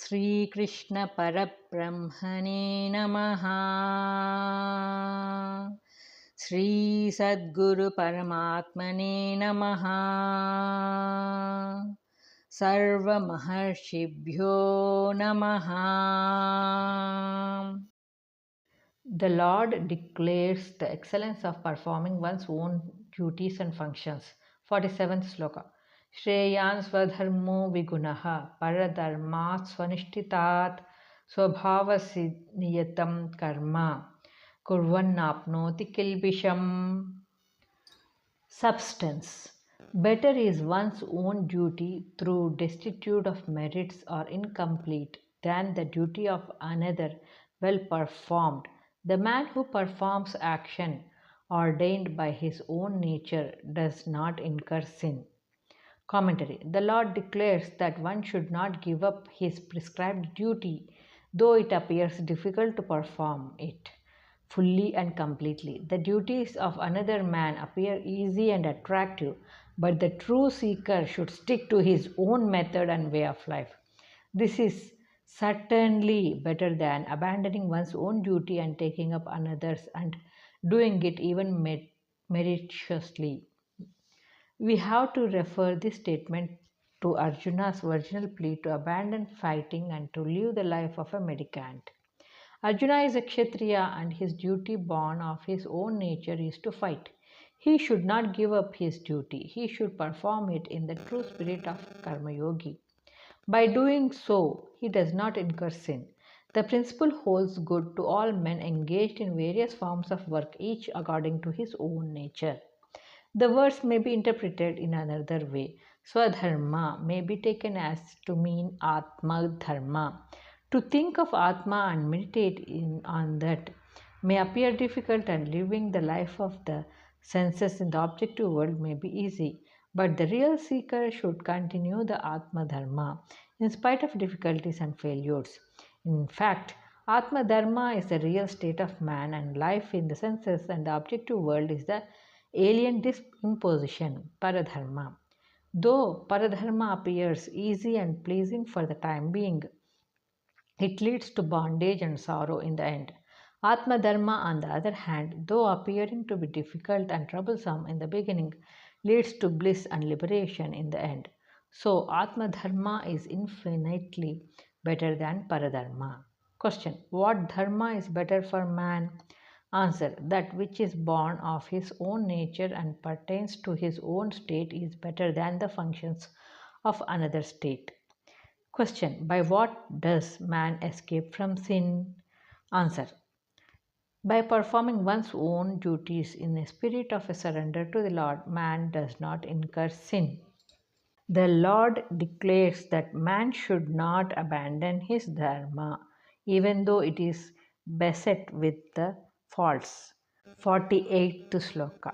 Sri Krishna Parabrahmane Namaha. Sri Sadguru Paramatmane Namaha. Sarva Maharshibhyo Namaha. The Lord declares the excellence of performing one's own duties and functions. 47th Shloka. Shreyan Swadharmo Vigunaha Paradharmat Swanishtitat Swabhavasiniyatam Karma Kurvannapnoti Kilbisham. Substance. Better is one's own duty through destitute of merits or incomplete than the duty of another well performed. The man who performs action ordained by his own nature does not incur sin. Commentary. The Lord declares that one should not give up his prescribed duty, though it appears difficult to perform it fully and completely. The duties of another man appear easy and attractive, but the true seeker should stick to his own method and way of life. This is certainly better than abandoning one's own duty and taking up another's and doing it even maliciously. We have to refer this statement to Arjuna's original plea to abandon fighting and to live the life of a mendicant. Arjuna is a Kshatriya and his duty born of his own nature is to fight. He should not give up his duty, he should perform it in the true spirit of Karma Yogi. By doing so, he does not incur sin. The principle holds good to all men engaged in various forms of work, each according to his own nature. The verse may be interpreted in another way. Swadharma may be taken as to mean Atma Dharma. To think of Atma and meditate on that may appear difficult, and living the life of the senses in the objective world may be easy. But the real seeker should continue the Atma Dharma in spite of difficulties and failures. In fact, Atma Dharma is the real state of man, and life in the senses and the objective world is the alien disposition, Paradharma. Though Paradharma appears easy and pleasing for the time being, it leads to bondage and sorrow in the end. Atma Dharma, on the other hand, though appearing to be difficult and troublesome in the beginning, leads to bliss and liberation in the end. So, Atma Dharma is infinitely better than Paradharma. Question. What dharma is better for man? Answer. That which is born of his own nature and pertains to his own state is better than the functions of another state. Question. By what does man escape from sin? Answer. By performing one's own duties in a spirit of a surrender to the Lord, man does not incur sin. The Lord declares that man should not abandon his dharma, even though it is beset with the faults. 48th Shloka.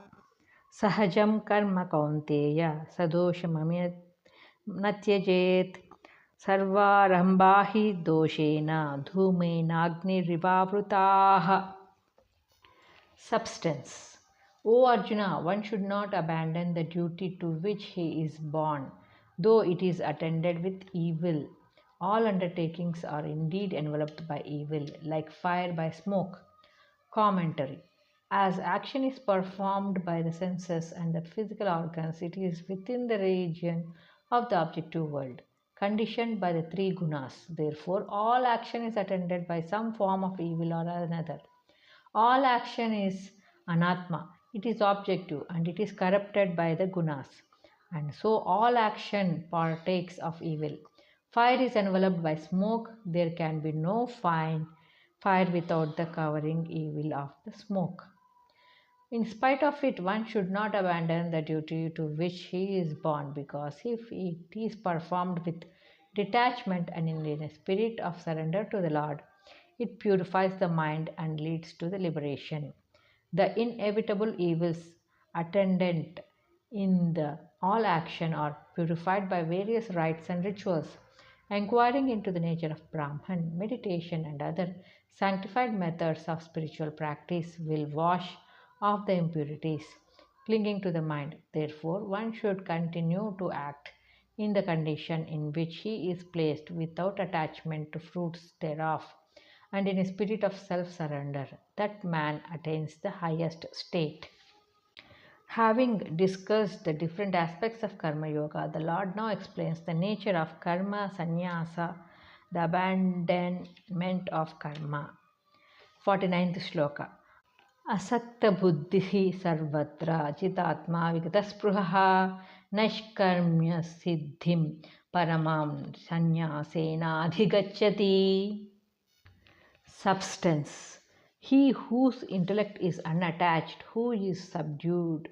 Sahajam karma kaunteya sadoshamamya natyajet sarvarambhahi doshena dhumena Substance. O Arjuna, one should not abandon the duty to which he is born, though it is attended with evil. All undertakings are indeed enveloped by evil, like fire by smoke. Commentary. As action is performed by the senses and the physical organs, it is within the region of the objective world, conditioned by the three gunas. Therefore, all action is attended by some form of evil or another. All action is anatma, it is objective and it is corrupted by the gunas, and so all action partakes of evil. Fire is enveloped by smoke, there can be no fire without the covering evil of the smoke. In spite of it, one should not abandon the duty to which he is born, because if it is performed with detachment and in a spirit of surrender to the Lord, it purifies the mind and leads to the liberation. The inevitable evils attendant in the all action are purified by various rites and rituals. Inquiring into the nature of Brahman, meditation, and other sanctified methods of spiritual practice will wash off the impurities clinging to the mind. Therefore, one should continue to act in the condition in which he is placed without attachment to fruits thereof, and in a spirit of self surrender, that man attains the highest state. Having discussed the different aspects of Karma Yoga, the Lord now explains the nature of Karma Sanyasa, the abandonment of Karma. 49th Shloka. Asakta buddhi sarvatra jitatma vigataspruha nashkarmya siddhim paramam sanyasena adhigacchati. Substance. He whose intellect is unattached, who is subdued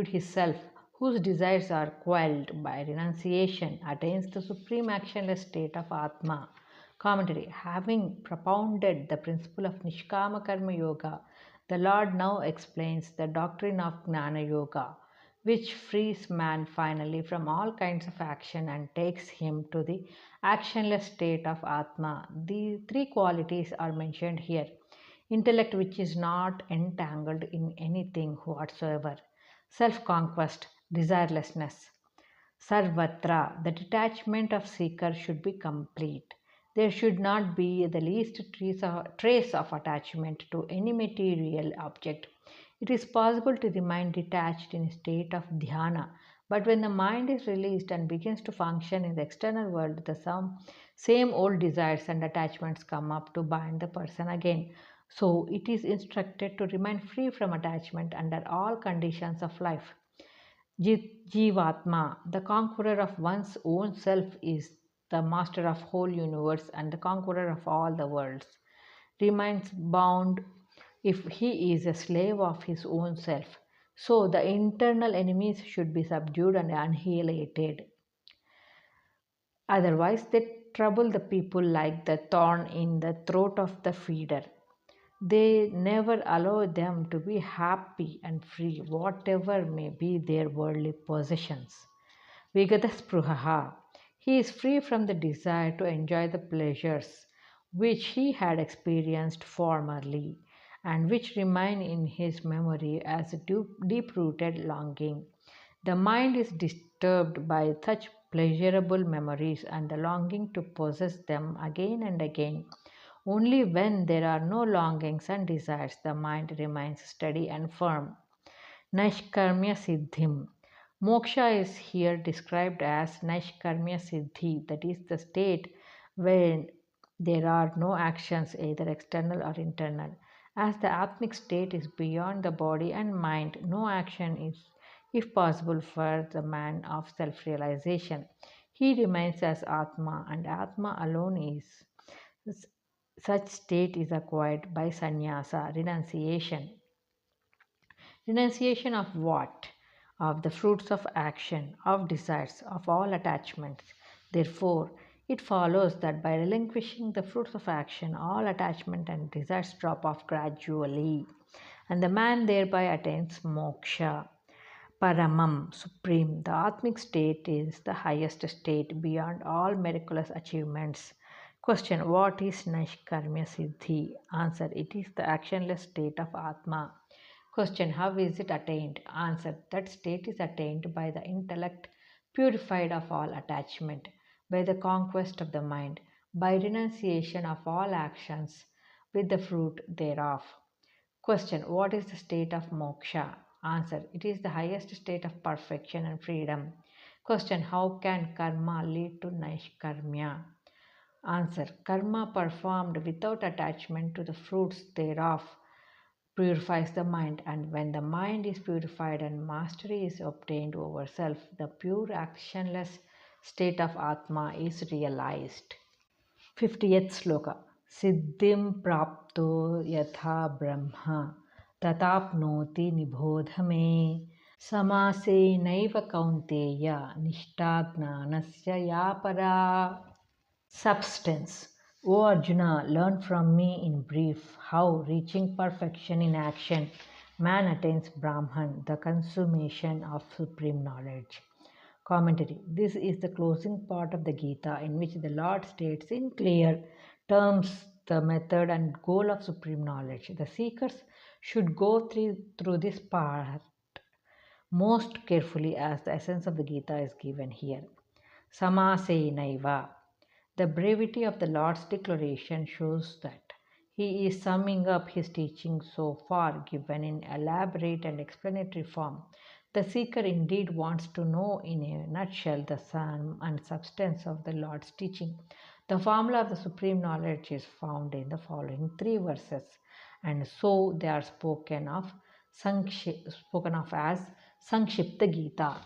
himself, whose desires are quelled by renunciation, attains the supreme actionless state of Atma. Commentary. Having propounded the principle of Nishkama Karma Yoga, the Lord now explains the doctrine of Gnana Yoga, which frees man finally from all kinds of action and takes him to the actionless state of Atma. The three qualities are mentioned here: intellect which is not entangled in anything whatsoever, self conquest, desirelessness. Sarvatra, the detachment of seeker should be complete. There should not be the least trace of attachment to any material object. It is possible to remain detached in a state of dhyana, but when the mind is released and begins to function in the external world, the same old desires and attachments come up to bind the person again. So it is instructed to remain free from attachment under all conditions of life. Jivatma, the conqueror of one's own self, is the master of whole universe and the conqueror of all the worlds. Remains bound if he is a slave of his own self. So the internal enemies should be subdued and annihilated. Otherwise, they trouble the people like the thorn in the throat of the feeder. They never allow them to be happy and free, whatever may be their worldly possessions. Vigataspruhaha. He is free from the desire to enjoy the pleasures which he had experienced formerly and which remain in his memory as a deep rooted longing. The mind is disturbed by such pleasurable memories and the longing to possess them again and again. Only when there are no longings and desires, the mind remains steady and firm. Naishkarmya Siddhim. Moksha is here described as Naishkarmya Siddhi, that is the state where there are no actions, either external or internal. As the Atmic state is beyond the body and mind, no action is, if possible, for the man of self realization. He remains as Atma, and Atma alone is. Such state is acquired by sannyasa, renunciation. Renunciation of what? Of the fruits of action, of desires, of all attachments. Therefore, it follows that by relinquishing the fruits of action, all attachment and desires drop off gradually, and the man thereby attains moksha. Paramam, supreme, the Atmic state is the highest state beyond all miraculous achievements. Question: what is Naishkarmya Siddhi? Answer: it is the actionless state of Atma. Question: how is it attained? Answer: that state is attained by the intellect purified of all attachment, by the conquest of the mind, by renunciation of all actions with the fruit thereof. Question: what is the state of moksha? Answer: it is the highest state of perfection and freedom. Question: how can karma lead to naishkarmya? Answer: karma performed without attachment to the fruits thereof purifies the mind, and when the mind is purified and mastery is obtained over self, the pure actionless state of Atma is realized. 50th Sloka. Siddhim prapto yatha brahma tatapnoti nibodhame samase naiva kaunteya nishta gnanasya ya para. Substance. O Arjuna, learn from me in brief how, reaching perfection in action, man attains Brahman, the consummation of supreme knowledge. Commentary. This is the closing part of the Gita in which the Lord states in clear terms the method and goal of supreme knowledge. The seekers should go through this part most carefully as the essence of the Gita is given here. Samasenaiva. The brevity of the Lord's declaration shows that he is summing up his teaching so far, given in elaborate and explanatory form. The seeker indeed wants to know in a nutshell the sum and substance of the Lord's teaching. The formula of the supreme knowledge is found in the following three verses, and so they are spoken of as Sankshipta Gita.